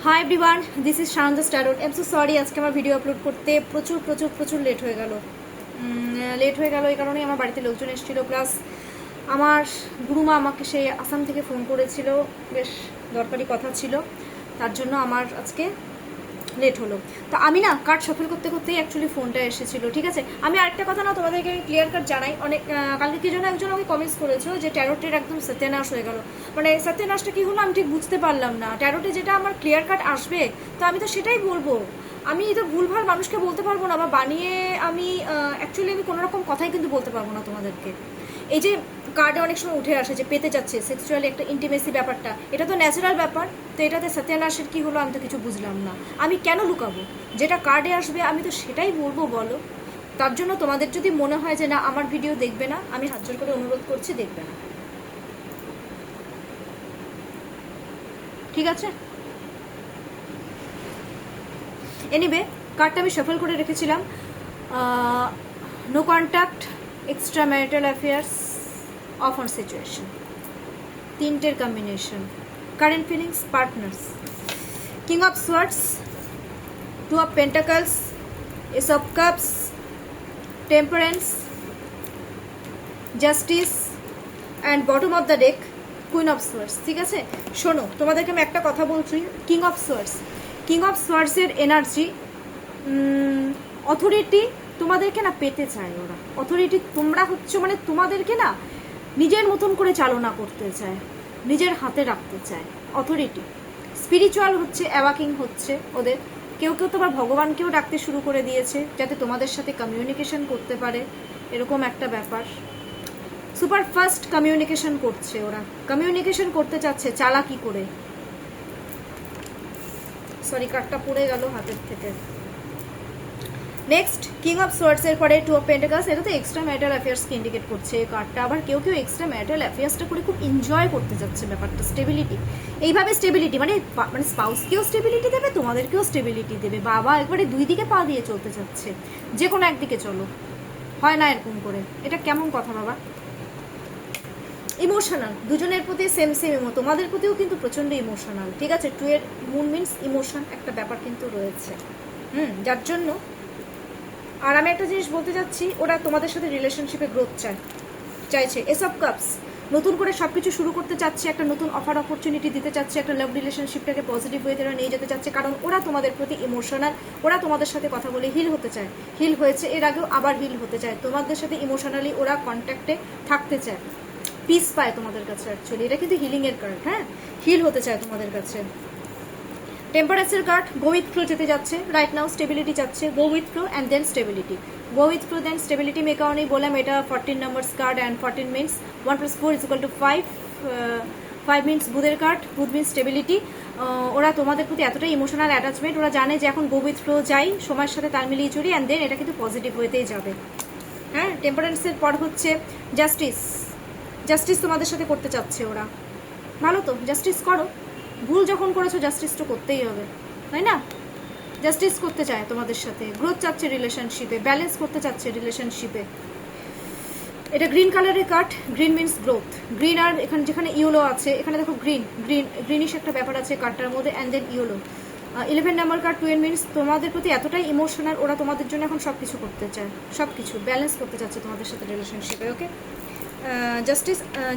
High everyone, this is শানন্দা স্টারোট। I am so sorry, আজকে আমার ভিডিও আপলোড করতে প্রচুর লেট হয়ে গেল। এই কারণেই আমার বাড়িতে লোকজন এসেছিল, প্লাস আমার গুরুমা আমাকে সেই আসাম থেকে ফোন করেছিল, বেশ দরকারি কথা ছিল, তার জন্য আমার আজকে লেট হলো। তো আমি না কার্ড সফল করতে করতেই অ্যাকচুয়ালি ফোনটা এসেছিলো। ঠিক আছে, আমি আরেকটা কথা না তোমাদেরকে ক্লিয়ার কাট জানাই। কালকে কি জন্য একজন আমাকে কমেন্টস করেছো যে ট্যারোটের একদম সত্যানাশ হয়ে গেল। মানে সত্যানাশটা কী হলো আমি ঠিক বুঝতে পারলাম না। ট্যারোটে যেটা আমার ক্লিয়ার কাট আসবে তো আমি তো সেটাই বলবো। আমি তো ভুলভাল মানুষকে বলতে পারবো না, বা বানিয়ে আমি অ্যাকচুয়ালি আমি কোনো রকম কথাই কিন্তু বলতে পারবো না তোমাদেরকে। এই যে কার্ডে অনেক সময় উঠে আসে যে পেতে যাচ্ছে সেক্সুয়ালি একটা ইন্টিমেসি ব্যাপারটা, এটা তো ন্যাচারাল ব্যাপার। তো এটাতে সত্যানাশের কী হলো আমি তো কিছু বুঝলাম না। আমি কেন লুকাবো? যেটা কার্ডে আসবে আমি তো সেটাই বলবো, বলো। তার জন্য তোমাদের যদি মনে হয় যে না আমার ভিডিও দেখবে না, আমি হাত জোর করে অনুরোধ করছি, দেখবে না, ঠিক আছে? এনিওয়ে, কার্ডটা আমি সফল করে রেখেছিলাম। No contact, extra marital affairs, off on situation, তিনটের combination, current feelings, partners, king of swords, two of pentacles, ace of cups, temperance, justice, and bottom of the deck queen of swords. ঠিক আছে, শোনো, তোমাদেরকে আমি একটা কথা বলছি। King of সোয়ার্ডসের এনার্জি, অথরিটি তোমাদেরকে না পেতে চায়। ওরা অথরিটি, তোমরা হচ্ছে মানে তোমাদেরকে না নিজের মতন করে চালনা করতে চায়, নিজের হাতে রাখতে চায়। অথরিটি স্পিরিচুয়াল হচ্ছে, অ্যাওয়াকিং হচ্ছে ওদের। কেউ কেউ তোমার ভগবানকেও ডাকতে শুরু করে দিয়েছে যাতে তোমাদের সাথে কমিউনিকেশন করতে পারে, এরকম একটা ব্যাপার। সুপার ফাস্ট কমিউনিকেশন করছে ওরা, কমিউনিকেশন করতে চাচ্ছে চালাকি করে। সরি, কার্ডটা পড়ে গেল হাতের থেকে। নেক্সট, কিং অফ সোয়ার্ডস এর পরে টু অফ পেন্টাকলস। এটা তো এক্সট্রা ম্যারিটাল অ্যাফেয়ার্সকে ইন্ডিকেট করছে কার্ডটা। আবার কেউ কেউ এক্সট্রা ম্যারিটাল অ্যাফেয়ার্সটা করে খুব এনজয় করতে যাচ্ছে ব্যাপারটা, স্টেবিলিটি। এইভাবে স্টেবিলিটি মানে মানে স্পাউসকেও স্টেবিলিটি দেবে, তোমাদেরকেও স্টেবিলিটি দেবে। বাবা একবারে দুই দিকে পা দিয়ে চলতে যাচ্ছে, যে কোনো একদিকে চলো, হয় না এরকম করে। এটা কেমন কথা বাবা? ইমোশনাল, দুজনের প্রতি সেম তোমাদের প্রতিও কিন্তু প্রচন্ড ইমোশনাল। ঠিক আছে, টু এর মুন মিনস ইমোশন, একটা ব্যাপার কিন্তু রয়েছে। যার জন্য, আর আমি একটা জিনিস বলতে চাচ্ছি, ওরা তোমাদের সাথে রিলেশনশিপে গ্রোথ চাইছে। এস অফ কাপস, নতুন করে সব কিছু শুরু করতে চাচ্ছে, একটা নতুন অফার অপরচুনিটি দিতে চাচ্ছে, একটা লাভ রিলেশনশিপটাকে পজিটিভ ওয়েতে নিয়ে যেতে চাচ্ছে, কারণ ওরা তোমাদের প্রতি ইমোশনাল। ওরা তোমাদের সাথে কথা বলে হিল হতে চায়, হিল হয়েছে এর আগেও, আবার হিল হতে চায়। তোমাদের সাথে ইমোশনালি ওরা কন্ট্যাক্টে থাকতে চায়, পিস পায় তোমাদের কাছে। অ্যাকচুয়ালি এটা কিন্তু হিলিংয়ের কার্ড। হ্যাঁ, হিল হতে চায় তোমাদের কাছে। Temperature card, go with flow যেতে যাচ্ছে রাইট নাও, স্টেবিলিটি চাচ্ছে, go with flow and then stability. Go with flow then stability. মে কারণেই বললাম এটা 14 নম্বর কার্ড, অ্যান্ড 14 মিনস 1 + 4 = 5। 5 মিনস বুধের কার্ড, বুধ মিনস স্টেবিলিটি। ওরা তোমাদের প্রতি এতটাই ইমোশনাল অ্যাটাচমেন্ট, ওরা জানে যে এখন গো উইথ ফ্লো যাই, সময়ের সাথে তাল মিলিয়ে চলি, অ্যান্ড দেন এটা কিন্তু পজিটিভ ওয়েতেই যাবে। হ্যাঁ, টেম্পারেন্সের পর হচ্ছে জাস্টিস। জাস্টিস তোমাদের সাথে করতে চাচ্ছে ওরা। ভালো তো, জাস্টিস করো। ভুল যখন করেছো জাস্টিস তো করতেই হবে, তাই না? জাস্টিস করতে চায় তোমাদের সাথে, গ্রোথ চাচ্ছে রিলেশনশিপে, ব্যালেন্স করতে চাচ্ছে রিলেশনশিপে। এটা গ্রিন কালারের card, green means growth. Green, আর এখানে যেখানে ইয়েলো আছে, এখানে দেখো গ্রিনিশ একটা ব্যাপার আছে কার্ডটার মধ্যে, অ্যান্ড দেন ইয়েলো। 11 নম্বর কার্ড, 12 মিনস তোমাদের প্রতি এতটাই ইমোশনাল, ওরা তোমাদের জন্য এখন সব কিছু করতে চায়, সব কিছু ব্যালেন্স করতে চাচ্ছে তোমাদের সাথে রিলেশনশিপে। Okay,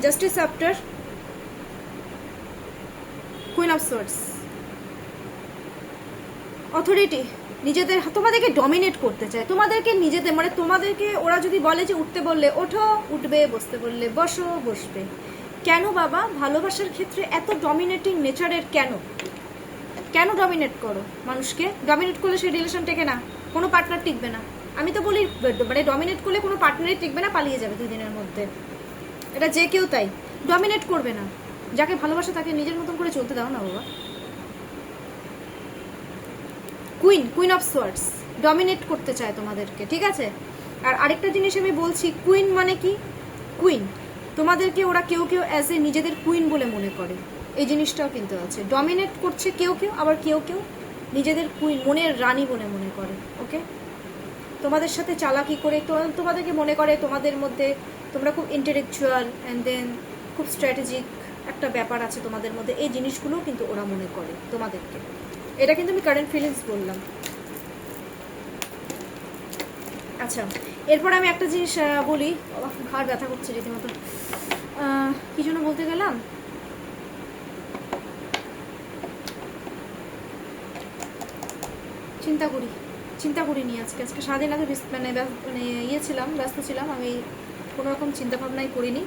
justice after queen of swords. Authority, নিজেদের তোমাদেরকে ডমিনেট করতে চায়, তোমাদেরকে নিজেদের মানে তোমাদেরকে ওরা যদি বলে যে উঠতে বললে ওঠো, উঠবে, বসতে বললে বসো, বসবে। কেন বাবা ভালোবাসার ক্ষেত্রে এত ডমিনেটিং নেচারের? কেন ডমিনেট করো মানুষকে? ডমিনেট করলে সেই রিলেশন টেকে না, কোনো পার্টনার টিকবে না। আমি তো বলি মানে ডমিনেট করলে কোনো পার্টনারই টিকবে না, পালিয়ে যাবে 2 দিনের মধ্যে। এটা যে কেউ তাই, ডমিনেট করবে না। যাকে ভালোবাসা তাকে নিজের মতন করে চলতে দাও না বাবা। কুইন অফ সোয়ার্ডস ডমিনেট করতে চায় তোমাদেরকে, ঠিক আছে? আর আরেকটা জিনিস আমি বলছি, কুইন মানে কি? কুইন তোমাদেরকে ওরা কেউ অ্যাজ এ নিজেদের কুইন বলে মনে করে, এই জিনিসটাও কিন্তু আছে। ডমিনেট করছে কেউ, আবার কেউ নিজেদের কুইন, মনের রানী বলে মনে করে। ওকে, তোমাদের সাথে চালাকি করে তোমাদেরকে মনে করে তোমাদের মধ্যে তোমরা খুব ইন্টেলেকচুয়াল, অ্যান্ড দেন খুব স্ট্র্যাটেজিক একটা ব্যাপার আছে তোমাদের মধ্যে। এই জিনিসগুলোও কিন্তু ওরা মনে করে তোমাদেরকে। এটা কিন্তু আমি কারেন্ট ফিলিংস বললাম। আচ্ছা, এরপর আমি একটা জিনিস বলি, ঘাড় ব্যথা করছে রীতিমতো, কি জন্য বলতে গেলাম, চিন্তা করি নি আজকে সারাদিন আগে মানে ইয়ে ছিলাম, ব্যস্ত ছিলাম, আমি কোনো রকম চিন্তা ভাবনাই করিনি।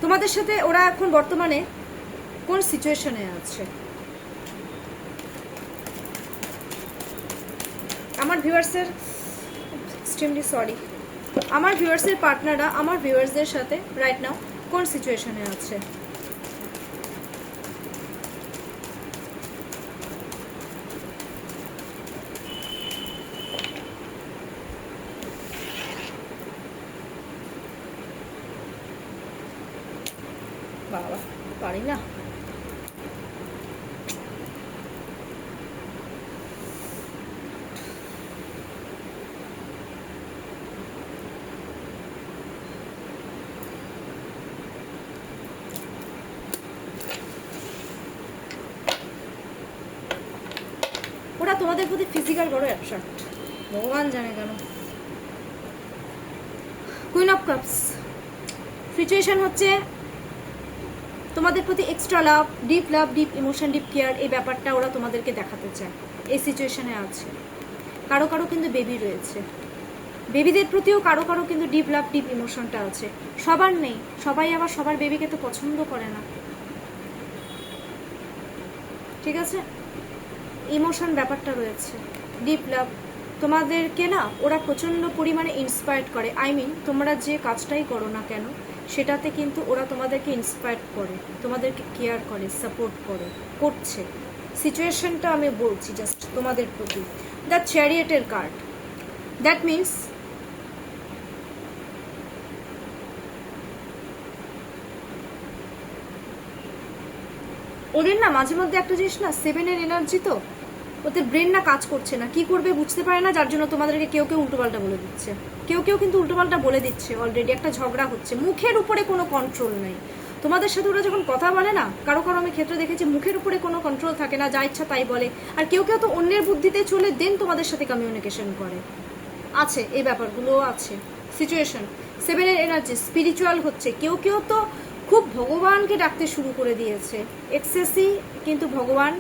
তোমাদের সাথে ওরা এখন বর্তমানে কোন সিচুয়েশনে আছে? আমার ভিউয়ার্সের এক্সট্রিমলি সরি, আমার ভিউয়ার্সের পার্টনাররা আমার ভিউয়ার্সদের সাথে রাইট নাও কোন সিচুয়েশনে আছে? বাবা পারি না, ওরা তোমাদের প্রতি ফিজিক্যাল বড় অ্যাট্রাক্ট, ভগবান জানে কেন। কুইন অফ কাপস সিচুয়েশন হচ্ছে তোমাদের প্রতি এক্সট্রা লাভ, ডিপ ইমোশন, ডিপ কেয়ার, এই ব্যাপারটা ওরা তোমাদেরকে দেখাতে চায়, এই সিচুয়েশনে আছে। কারো কারো কিন্তু বেবি রয়েছে, বেবিদের প্রতিও কারো কারো কিন্তু ডিপ লাভ, ডিপ ইমোশনটা আছে। সবার নেই, সবাই আবার সবার বেবিকে তো পছন্দ করে না, ঠিক আছে? ইমোশন ব্যাপারটা রয়েছে, ডিপ লাভ তোমাদেরকে না ওরা প্রচণ্ড পরিমাণে ইন্সপায়ার্ড করে। আই মিন তোমরা যে কাজটাই করো না কেন সেটাতে কিন্তু ওরা তোমাদেরকে ইন্সপায়ার্ড করে, তোমাদেরকে কেয়ার করে, সাপোর্ট করছে। সিচুয়েশনটা আমি বলছি জাস্ট তোমাদের প্রতি। দ্য চ্যারিয়েটের কার্ড, দ্যাট মিনস ওদের না মাঝে মধ্যে একটা জিনিস না, 7-এর এনার্জি, তো ওদের ব্রেন না কাজ করছে না, কি করবে বুঝতে পারে না, যার জন্য তোমাদেরকে কেউ কেউ উল্টোপাল্টা বলে দিচ্ছে, কেউ কিন্তু উল্টোপাল্টা বলে দিচ্ছে। অলরেডি একটা ঝগড়া হচ্ছে, মুখের উপরে কোনো কন্ট্রোল নেই তোমাদের সাথে। ওরা যখন কথা বলে না, কারো আমি ক্ষেত্রে দেখেছি মুখের উপরে কোনো কন্ট্রোল থাকে না, যা ইচ্ছা তাই বলে। আর কেউ তো অন্যের বুদ্ধিতে চলে দেন তোমাদের সাথে কমিউনিকেশন করে, আছে এই ব্যাপারগুলো আছে। সিচুয়েশন 7-এর এনার্জি স্পিরিচুয়াল হচ্ছে, কেউ তো খুব ভগবানকে ডাকতে শুরু করে দিয়েছে, এক্সেসি কিন্তু ভগবান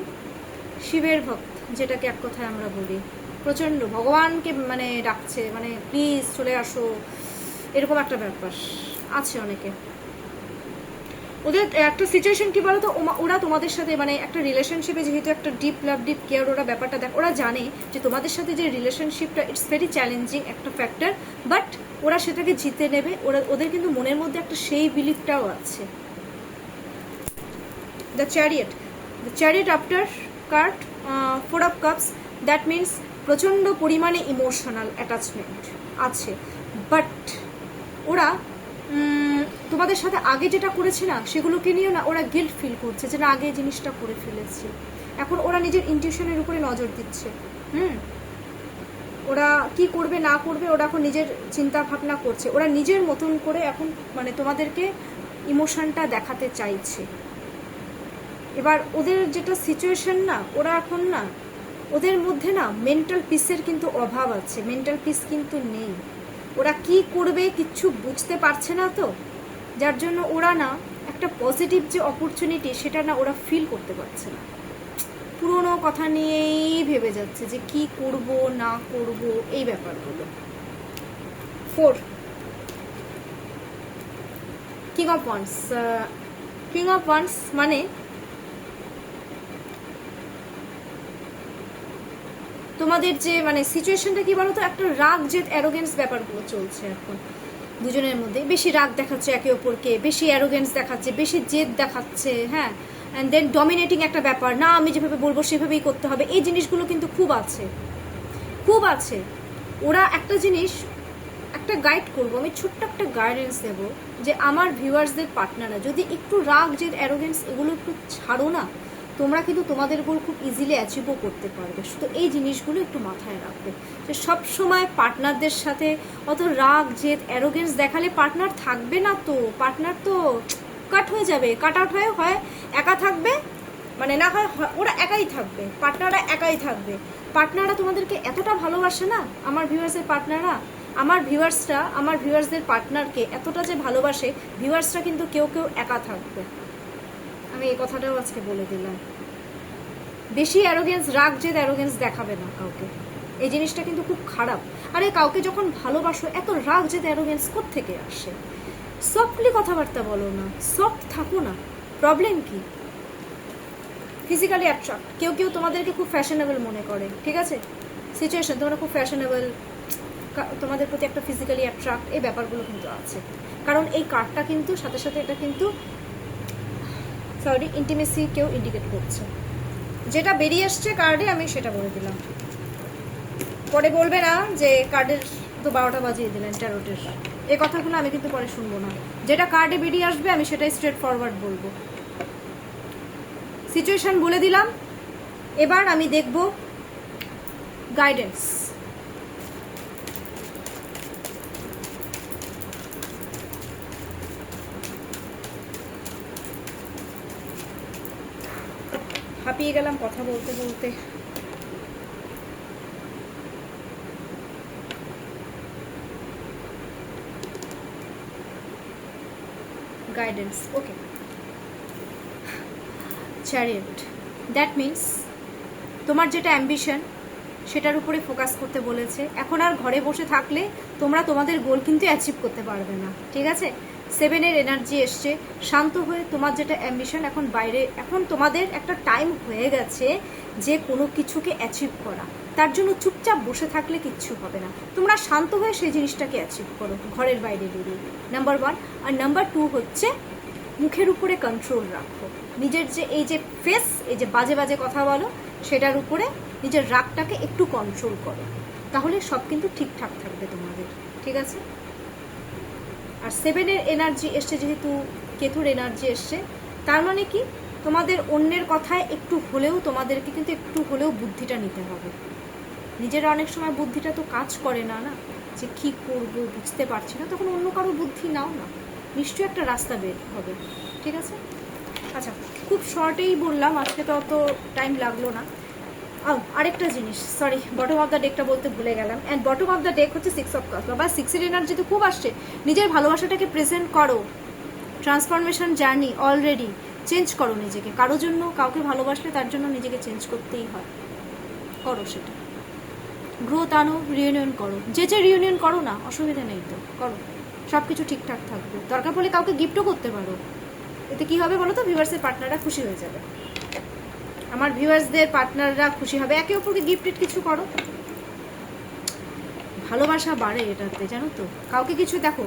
শিবের ভক্ত, যেটাকে এক কথায় আমরা বলি, প্রচণ্ড ভগবানকে মানে ডাকছে, মানে প্লিজ চলে আসো, এরকম একটা ব্যাপার আছে অনেকে। ওদের একটা সিচুয়েশন কি বলতো, ওরা তোমাদের সাথে মানে একটা রিলেশনশিপে যেহেতু একটা ডিপ লাভ, ডিপ কেয়ার, ওরা ব্যাপারটা দেখ, ওরা জানে যে তোমাদের সাথে যে রিলেশনশিপটা ইটস ভেরি চ্যালেঞ্জিং একটা ফ্যাক্টর, বাট ওরা সেটাকে জিতে নেবে। ওদের কিন্তু মনের মধ্যে একটা সেই বিলিফটাও আছে। The chariot after card, 4 of cups, that means প্রচণ্ড পরিমাণে ইমোশনাল অ্যাটাচমেন্ট আছে, বাট ওরা তোমাদের সাথে আগে যেটা করেছে না সেগুলোকে নিয়ে না ওরা গিল্ট ফিল করছে যে না আগে জিনিসটা করে ফেলেছে। এখন ওরা নিজের ইনটিউশনের উপরে নজর দিচ্ছে। ওরা কি করবে না করবে ওরা এখন নিজের চিন্তা ভাবনা করছে, ওরা নিজের মতন করে এখন মানে তোমাদেরকে ইমোশনটা দেখাতে চাইছে। এবার ওদের যেটা সিচুয়েশন না, ওরা এখন না ওদের মধ্যে না মেন্টাল পিসের কিন্তু অভাব আছে, মেন্টাল পিস কিন্তু নেই। ওরা কি করবে কিচ্ছু বুঝতে পারছে না, তো যার জন্য ওরা না একটা পজিটিভ যে অপরচুনিটি সেটা না ওরা ফিল করতে পারছে না, পুরনো কথা নিয়েই ভেবে যাচ্ছে যে কি করব না করব এই ব্যাপারগুলো। 4 কিং অফ ওয়ান্স মানে তোমাদের যে মানে সিচুয়েশনটা কি বলতো, একটা রাগ জেদ অ্যারোগেন্স ব্যাপারগুলো চলছে এখন দুজনের মধ্যে। বেশি রাগ দেখাচ্ছে একে অপরকে, বেশি অ্যারোগেন্স দেখাচ্ছে, বেশি জেদ দেখাচ্ছে, হ্যাঁ, অ্যান্ড দেন ডমিনেটিং একটা ব্যাপার, না আমি যেভাবে বলবো সেভাবেই করতে হবে, এই জিনিসগুলো কিন্তু খুব আছে। ওরা একটা জিনিস একটা গাইড করবো, আমি ছোট্ট একটা গাইডেন্স দেবো যে আমার ভিউয়ার্সদের পার্টনাররা যদি একটু রাগ জেদ অ্যারোগেন্স এগুলো একটু ছাড়ো না, তোমরা কিন্তু তোমাদের উপর খুব ইজিলি অ্যাচিভও করতে পারবে। শুধু এই জিনিসগুলো একটু মাথায় রাখবে যে সব সময় পার্টনারদের সাথে অত রাগ জেদ অ্যারোগেন্স দেখালে পার্টনার থাকবে না, তো পার্টনার তো কাট হয়ে যাবে, কাট আউট হয় একা থাকবে, মানে না হয় ওরা একাই থাকবে, পার্টনাররা একাই থাকবে। পার্টনাররা তোমাদেরকে এতটা ভালোবাসে না, আমার ভিউয়ার্সের পার্টনাররা, আমার ভিউয়ার্সদের পার্টনারকে এতটা যে ভালোবাসে, ভিউয়ার্সরা কিন্তু কেউ কেউ একা থাকবে। আমি এই কথাটাও আজকে বলে দিলাম। বেশি অ্যারোগেন্স, রাগ জেদ অ্যারোগেন্স দেখাবে না কাউকে, এই জিনিসটা কিন্তু খুব খারাপ। আরে কাউকে যখন ভালোবাসো, এত রাগ জেদ অ্যারোগেন্স কোত্থেকে আসে? সফটলি কথাবার্তা বলো না, সফট থাকো না, প্রবলেম কি? ফিজিক্যালি অ্যাট্রাক্ট, কেউ কেউ তোমাদেরকে খুব ফ্যাশনেবল মনে করে, ঠিক আছে, সিচুয়েশন তোমরা খুব ফ্যাশনেবল, তোমাদের প্রতি একটা ফিজিক্যালি অ্যাট্রাক্ট, এই ব্যাপারগুলো কিন্তু আছে। কারণ এই কার্ডটা কিন্তু সাথে সাথে এটা কিন্তু ইন্টিমেসি কেউ ইন্ডিকেট করছে। যেটা বেরিয়ে আসছে কার্ডে আমি সেটা বলে দিলাম, পরে বলবে না যে কার্ডের তো 12টা বাজিয়ে দিলেন ট্যারোটের। এই কথাগুলো আমি কিন্তু পরে শুনবো না, যেটা কার্ডে বেরিয়ে আসবে আমি সেটাই স্ট্রেট ফরওয়ার্ড বলবো। সিচুয়েশন বলে দিলাম, এবার আমি দেখব গাইডেন্স। হাঁপিয়ে গেলাম কথা বলতে বলতে। Guidance, okay. Chariot, that means তোমার যেটা অ্যাম্বিশন সেটার উপরে ফোকাস করতে বলেছে। এখন আর ঘরে বসে থাকলে তোমরা তোমাদের গোল কিন্তু অ্যাচিভ করতে পারবে না, ঠিক আছে। 7-এর এনার্জি এসছে, শান্ত হয়ে তোমার যেটা অ্যাম্বিশন এখন বাইরে, এখন তোমাদের একটা টাইম হয়ে গেছে যে কোনো কিছুকে অ্যাচিভ করা। তার জন্য চুপচাপ বসে থাকলে কিচ্ছু হবে না, তোমরা শান্ত হয়ে সেই জিনিসটাকে অ্যাচিভ করো ঘরের বাইরে বেরিয়ে, নাম্বার 1। আর নাম্বার 2 হচ্ছে মুখের উপরে কন্ট্রোল রাখো। নিজের যে এই যে ফেস, এই যে বাজে বাজে কথা বলো, সেটার উপরে নিজের রাগটাকে একটু কন্ট্রোল করো, তাহলে সব কিন্তু ঠিকঠাক থাকবে তোমাদের, ঠিক আছে। আর 7-এর এনার্জি এসছে, যেহেতু কেতুর এনার্জি এসছে, তার মানে কি তোমাদের অন্যের কথায় একটু হলেও, তোমাদেরকে কিন্তু একটু হলেও বুদ্ধিটা নিতে হবে। নিজের অনেক সময় বুদ্ধিটা তো কাজ করে না, যে কি করব বুঝতে পারছি না, তখন অন্য কারো বুদ্ধি নাও না, নিশ্চয়ই একটা রাস্তা বের হবে, ঠিক আছে। আচ্ছা, খুব শর্টেই বললাম আজকে, তো অত টাইম লাগলো না। আরেকটা জিনিস, সরি, বটম অফ দ্য ডেকটা বলতে ভুলে গেলাম। And bottom of the day হচ্ছে 6 অফ কাপস। বাবা 6-এর এনার্জি তো খুব আসছে। নিজের ভালোবাসাটাকে প্রেজেন্ট করো, ট্রান্সফরমেশন জার্নি অলরেডি, চেঞ্জ করো নিজেকে। কারোর জন্য, কাউকে ভালোবাসলে তার জন্য নিজেকে চেঞ্জ করতেই হয়, করো সেটা, গ্রোথ আনো, রিইউনিয়ন করো, যে রিইউনিয়ন করো না, অসুবিধা নেই তো, করো, সব কিছু ঠিকঠাক থাকবে। দরকার পড়লে কাউকে গিফটও করতে পারো, এতে কি হবে বলো তো, ভিউয়ার্সের পার্টনাররা খুশি হয়ে যাবে, আমার ভিউয়ার্সদের পার্টনাররা খুশি হবে। একে অপরকে গিফটেড কিছু করো, ভালোবাসা বাড়ে এটাতে, জানো তো। কাউকে কিছু, দেখো,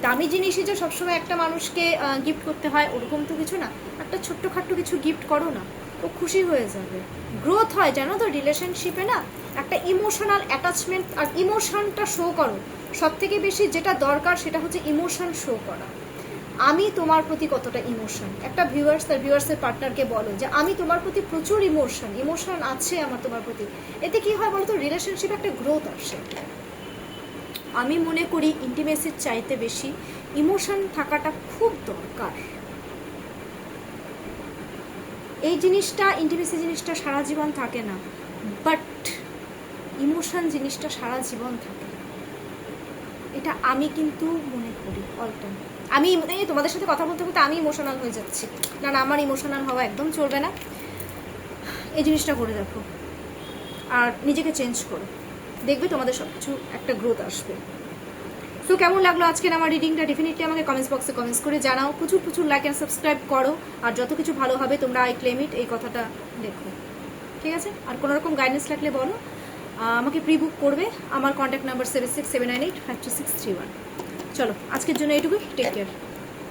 দামি জিনিসই যে সবসময় একটা মানুষকে গিফট করতে হয় ওরকম তো কিছু না, একটা ছোট্টখাট্টো কিছু গিফট করো না, ও খুশি হয়ে যাবে, গ্রোথ হয়, জানো তো। রিলেশনশিপে না একটা ইমোশনাল অ্যাটাচমেন্ট, আর ইমোশনটা শো করো। সব থেকে বেশি যেটা দরকার সেটা হচ্ছে ইমোশন শো করা। আমি তোমার প্রতি কতটা ইমোশন, একটা ভিউয়ার্স তার ভিউয়ার্সের পার্টনারকে বলো যে আমি তোমার প্রতি প্রচুর ইমোশন আছে আমার তোমার প্রতি। এতে কি হয় বলো তো, রিলেশনশিপে একটা গ্রোথ আসে। আমি মনে করি ইন্টিমেসির চাইতে বেশি ইমোশন থাকাটা খুব দরকার। এই জিনিসটা, ইন্টিমেসি জিনিসটা সারা জীবন থাকে না, বাট ইমোশন জিনিসটা সারা জীবন থাকে, এটা আমি কিন্তু মনে করি অল টাইম। আমি তোমাদের সাথে কথা বলতে বলতে আমি ইমোশনাল হয়ে যাচ্ছি, না না, আমার ইমোশনাল হওয়া একদম চলবে না। এই জিনিসটা করে দেখো আর নিজেকে চেঞ্জ করো, দেখবে তোমাদের সব কিছু একটা গ্রোথ আসবে। তো কেমন লাগলো আজকের আমার রিডিংটা, ডেফিনেটলি আমাকে কমেন্টস বক্সে কমেন্টস করে জানাও। প্রচুর প্রচুর লাইক অ্যান্ড সাবস্ক্রাইব করো, আর যত কিছু ভালো হবে তোমরা আই ক্লেম ইট, এই কথাটা দেখো, ঠিক আছে। আর কোনো রকম গাইডেন্স লাগলে বলো, আমাকে প্রি বুক করবে। আমার কন্ট্যাক্ট নাম্বার 7679853631। চলো আজকের জন্য এইটুকুই, টেক কেয়ার।